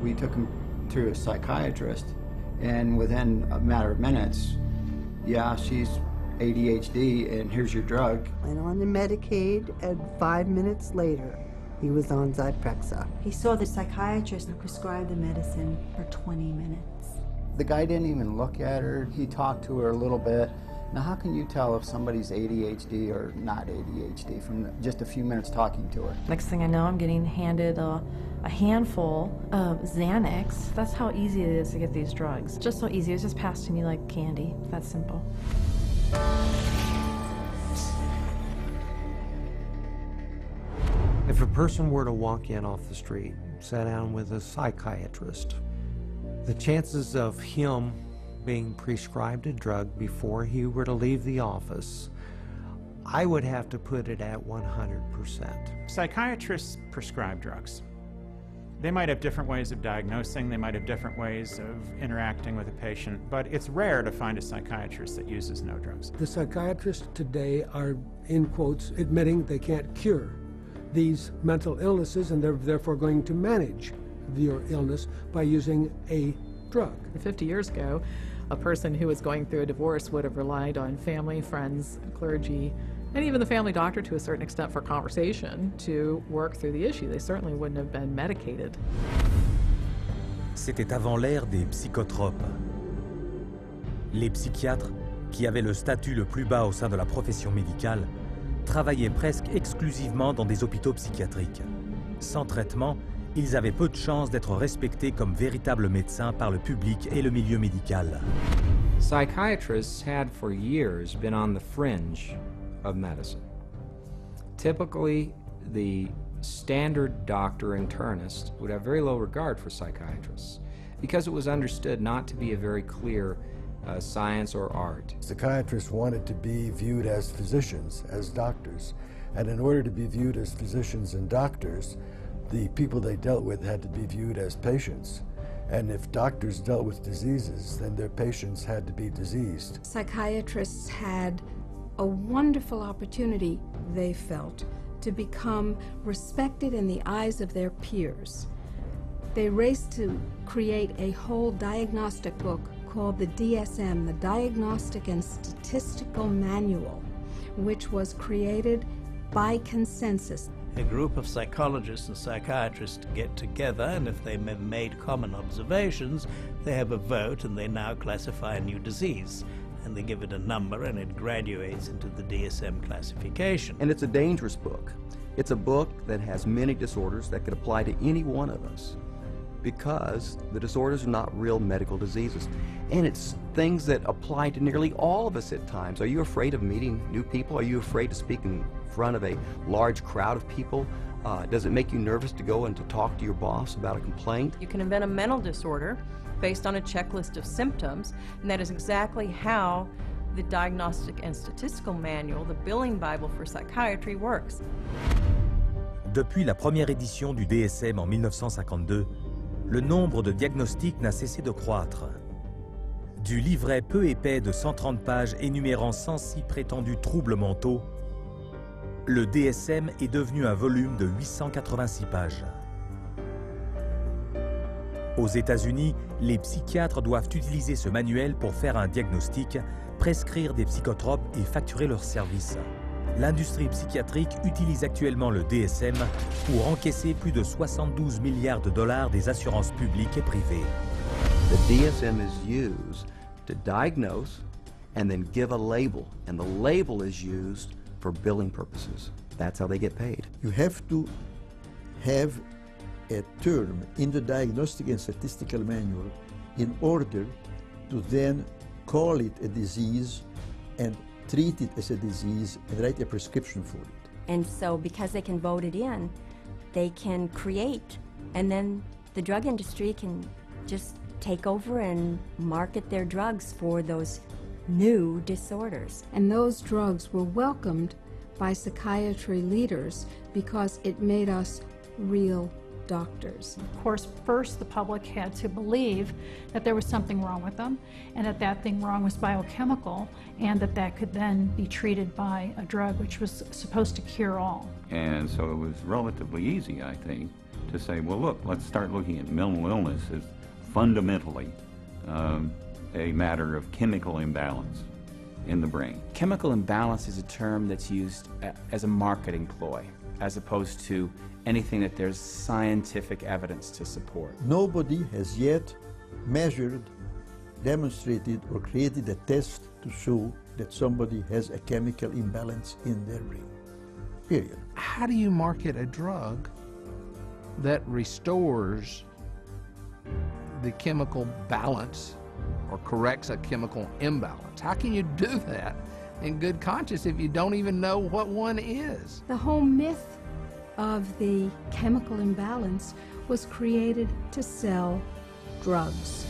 We took him to a psychiatrist, and within a matter of minutes, yeah, she's ADHD, and here's your drug. Went on the Medicaid, and 5 minutes later, he was on Zyprexa. He saw the psychiatrist and prescribed the medicine for 20 minutes. The guy didn't even look at her. He talked to her a little bit. Now, how can you tell if somebody's ADHD or not ADHD from just a few minutes talking to her? Next thing I know, I'm getting handed a handful of Xanax. That's how easy it is to get these drugs. Just so easy. It's just passed to me like candy. That's simple. If a person were to walk in off the street, sit down with a psychiatrist, the chances of him being prescribed a drug before he were to leave the office, I would have to put it at 100%. Psychiatrists prescribe drugs. They might have different ways of diagnosing, they might have different ways of interacting with a patient, but it's rare to find a psychiatrist that uses no drugs. The psychiatrists today are, in quotes, admitting they can't cure these mental illnesses, and they're therefore going to manage your illness by using a drug. 50 years ago, a person who was going through a divorce would have relied on family, friends, clergy, and even the family doctor to a certain extent for conversation to work through the issue. They certainly wouldn't have been medicated. C'était avant l'ère des psychotropes. Les psychiatres, qui avaient le statut le plus bas au sein de la profession médicale, travaillaient presque exclusivement dans des hôpitaux psychiatriques. Sans traitement, ils avaient peu de chances d'être respectés comme véritables médecins par le public et le milieu médical. Psychiatrists had for years been on the fringe of medicine. Typically, the standard doctor internist would have very low regard for psychiatrists because it was understood not to be a very clear science or art. Psychiatrists wanted to be viewed as physicians, as doctors, and in order to be viewed as physicians and doctors, the people they dealt with had to be viewed as patients. And if doctors dealt with diseases, then their patients had to be diseased. Psychiatrists had a wonderful opportunity, they felt, to become respected in the eyes of their peers. They raced to create a whole diagnostic book called the DSM, the Diagnostic and Statistical Manual, which was created by consensus. A group of psychologists and psychiatrists get together, and if they made common observations, they have a vote and they now classify a new disease. And they give it a number and it graduates into the DSM classification. And it's a dangerous book. It's a book that has many disorders that could apply to any one of us because the disorders are not real medical diseases. And it's things that apply to nearly all of us at times. Are you afraid of meeting new people? Are you afraid to speak in front of a large crowd of people? Does it make you nervous to go and to talk to your boss about a complaint? You can invent a mental disorder based on a checklist of symptoms, and that is exactly how the Diagnostic and Statistical Manual, the billing Bible for psychiatry, works. Depuis la première édition du DSM en 1952, le nombre de diagnostics n'a cessé de croître. Du livret peu épais de 130 pages énumérant 106 prétendus troubles mentaux, le DSM est devenu un volume de 886 pages. Aux États-Unis, les psychiatres doivent utiliser ce manuel pour faire un diagnostic, prescrire des psychotropes et facturer leurs services. L'industrie psychiatrique utilise actuellement le DSM pour encaisser plus de 72 milliards de dollars des assurances publiques et privées. The DSM is used to diagnose and then give a label, and the label is used for billing purposes. That's how they get paid. You have to have a term in the Diagnostic and Statistical Manual in order to then call it a disease and treat it as a disease and write a prescription for it. And so because they can vote it in, they can create, and then the drug industry can just take over and market their drugs for those new disorders. And those drugs were welcomed by psychiatry leaders because it made us real doctors. Of course, first the public had to believe that there was something wrong with them, and that that thing wrong was biochemical, and that that could then be treated by a drug which was supposed to cure all. And so it was relatively easy, I think, to say, well, look, let's start looking at mental illness as fundamentally a matter of chemical imbalance in the brain. Chemical imbalance is a term that's used as a marketing ploy, as opposed to anything that there's scientific evidence to support. Nobody has yet measured, demonstrated, or created a test to show that somebody has a chemical imbalance in their brain. Period. How do you market a drug that restores the chemical balance or corrects a chemical imbalance? How can you do that in good conscience if you don't even know what one is? The whole myth of the chemical imbalance was created to sell drugs.